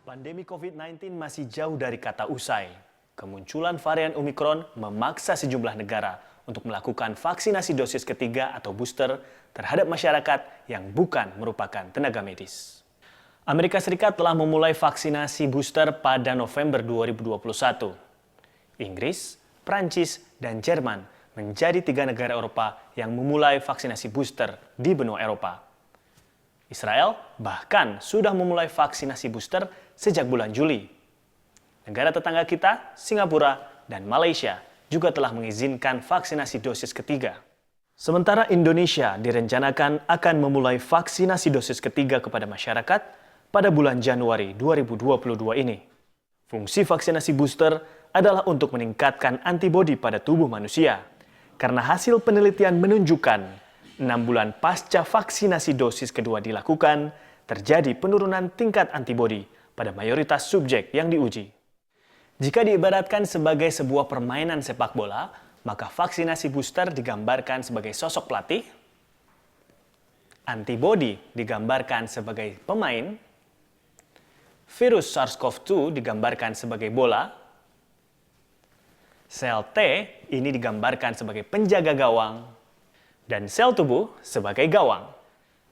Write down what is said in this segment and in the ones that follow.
Pandemi COVID-19 masih jauh dari kata usai. Kemunculan varian Omicron memaksa sejumlah negara untuk melakukan vaksinasi dosis ketiga atau booster terhadap masyarakat yang bukan merupakan tenaga medis. Amerika Serikat telah memulai vaksinasi booster pada November 2021. Inggris, Prancis, dan Jerman menjadi 3 negara Eropa yang memulai vaksinasi booster di benua Eropa. Israel bahkan sudah memulai vaksinasi booster sejak bulan Juli. Negara tetangga kita, Singapura, dan Malaysia juga telah mengizinkan vaksinasi dosis ketiga. Sementara Indonesia direncanakan akan memulai vaksinasi dosis ketiga kepada masyarakat pada bulan Januari 2022 ini. Fungsi vaksinasi booster adalah untuk meningkatkan antibodi pada tubuh manusia, karena hasil penelitian menunjukkan 6 bulan pasca vaksinasi dosis kedua dilakukan, terjadi penurunan tingkat antibodi pada mayoritas subjek yang diuji. Jika diibaratkan sebagai sebuah permainan sepak bola, maka vaksinasi booster digambarkan sebagai sosok pelatih, antibodi digambarkan sebagai pemain, virus SARS-CoV-2 digambarkan sebagai bola, sel T ini digambarkan sebagai penjaga gawang, dan sel tubuh sebagai gawang.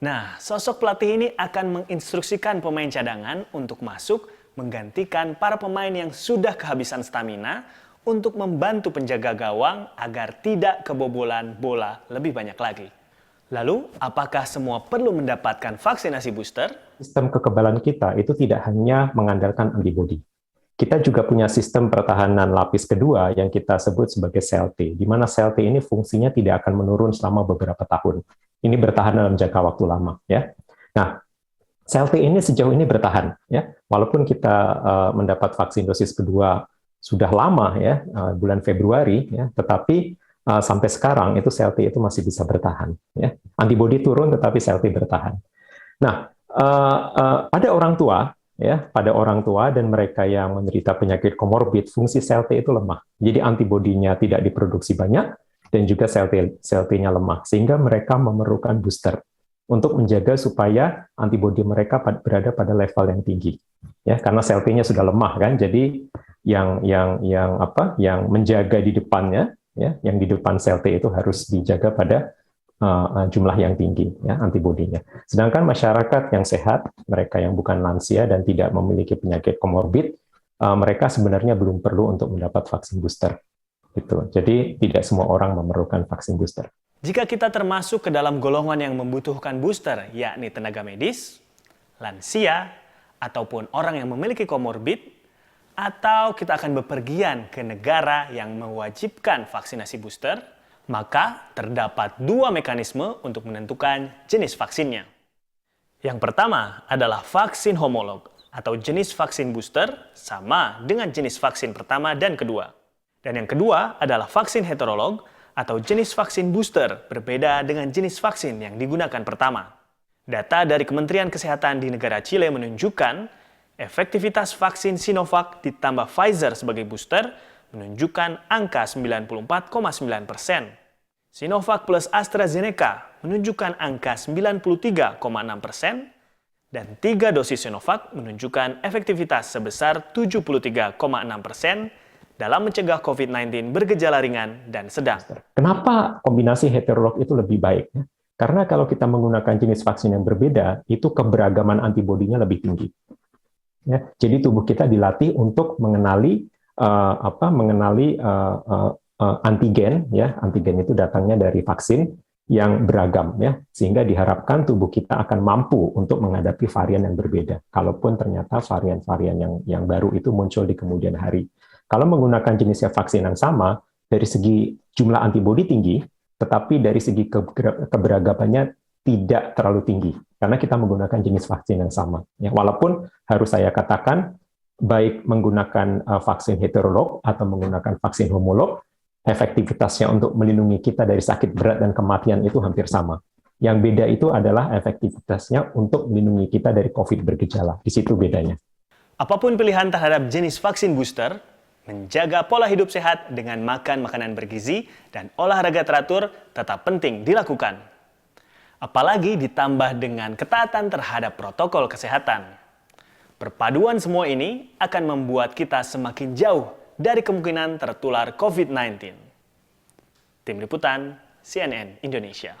Nah, sosok pelatih ini akan menginstruksikan pemain cadangan untuk masuk menggantikan para pemain yang sudah kehabisan stamina untuk membantu penjaga gawang agar tidak kebobolan bola lebih banyak lagi. Lalu, apakah semua perlu mendapatkan vaksinasi booster? Sistem kekebalan kita itu tidak hanya mengandalkan antibodi. Kita juga punya sistem pertahanan lapis kedua yang kita sebut sebagai sel T, di mana sel T ini fungsinya tidak akan menurun selama beberapa tahun. Ini bertahan dalam jangka waktu lama, ya. Nah, sel T ini sejauh ini bertahan, ya. Walaupun kita mendapat vaksin dosis kedua sudah lama, ya, bulan Februari, ya, tetapi sampai sekarang itu sel T itu masih bisa bertahan, ya. Antibodi turun, tetapi sel T bertahan. Nah, pada orang tua, ya, pada orang tua dan mereka yang menderita penyakit komorbid, fungsi sel T itu lemah. Jadi antibodinya tidak diproduksi banyak dan juga sel T-nya lemah, sehingga mereka memerlukan booster untuk menjaga supaya antibodi mereka berada pada level yang tinggi. Ya, karena sel T-nya sudah lemah kan. Jadi yang menjaga di depannya, ya, yang di depan sel T itu harus dijaga pada jumlah yang tinggi, ya, antibodinya. Sedangkan masyarakat yang sehat, mereka yang bukan lansia dan tidak memiliki penyakit komorbid, mereka sebenarnya belum perlu untuk mendapat vaksin booster. Gitu. Jadi tidak semua orang memerlukan vaksin booster. Jika kita termasuk ke dalam golongan yang membutuhkan booster, yakni tenaga medis, lansia, ataupun orang yang memiliki komorbid, atau kita akan bepergian ke negara yang mewajibkan vaksinasi booster, maka terdapat 2 mekanisme untuk menentukan jenis vaksinnya. Yang pertama adalah vaksin homolog atau jenis vaksin booster sama dengan jenis vaksin pertama dan kedua. Dan yang kedua adalah vaksin heterolog atau jenis vaksin booster berbeda dengan jenis vaksin yang digunakan pertama. Data dari Kementerian Kesehatan di negara Chile menunjukkan efektivitas vaksin Sinovac ditambah Pfizer sebagai booster menunjukkan angka 94,9%. Sinovac plus AstraZeneca menunjukkan angka 93,6%, dan 3 dosis Sinovac menunjukkan efektivitas sebesar 73,6% dalam mencegah COVID-19 bergejala ringan dan sedang. Kenapa kombinasi heterolog itu lebih baik? Karena kalau kita menggunakan jenis vaksin yang berbeda, itu keberagaman antibodinya lebih tinggi. Ya, jadi tubuh kita dilatih untuk mengenali antigen, ya, antigen itu datangnya dari vaksin yang beragam, ya, sehingga diharapkan tubuh kita akan mampu untuk menghadapi varian yang berbeda. Kalaupun ternyata varian-varian yang baru itu muncul di kemudian hari. Kalau menggunakan jenisnya vaksin yang sama, dari segi jumlah antibodi tinggi, tetapi dari segi keberagamannya tidak terlalu tinggi, karena kita menggunakan jenis vaksin yang sama. Ya, walaupun harus saya katakan, baik menggunakan vaksin heterolog atau menggunakan vaksin homolog, efektivitasnya untuk melindungi kita dari sakit berat dan kematian itu hampir sama. Yang beda itu adalah efektivitasnya untuk melindungi kita dari COVID bergejala. Di situ bedanya. Apapun pilihan terhadap jenis vaksin booster, menjaga pola hidup sehat dengan makan makanan bergizi dan olahraga teratur tetap penting dilakukan. Apalagi ditambah dengan ketaatan terhadap protokol kesehatan. Perpaduan semua ini akan membuat kita semakin jauh dari kemungkinan tertular COVID-19. Tim Liputan CNN Indonesia.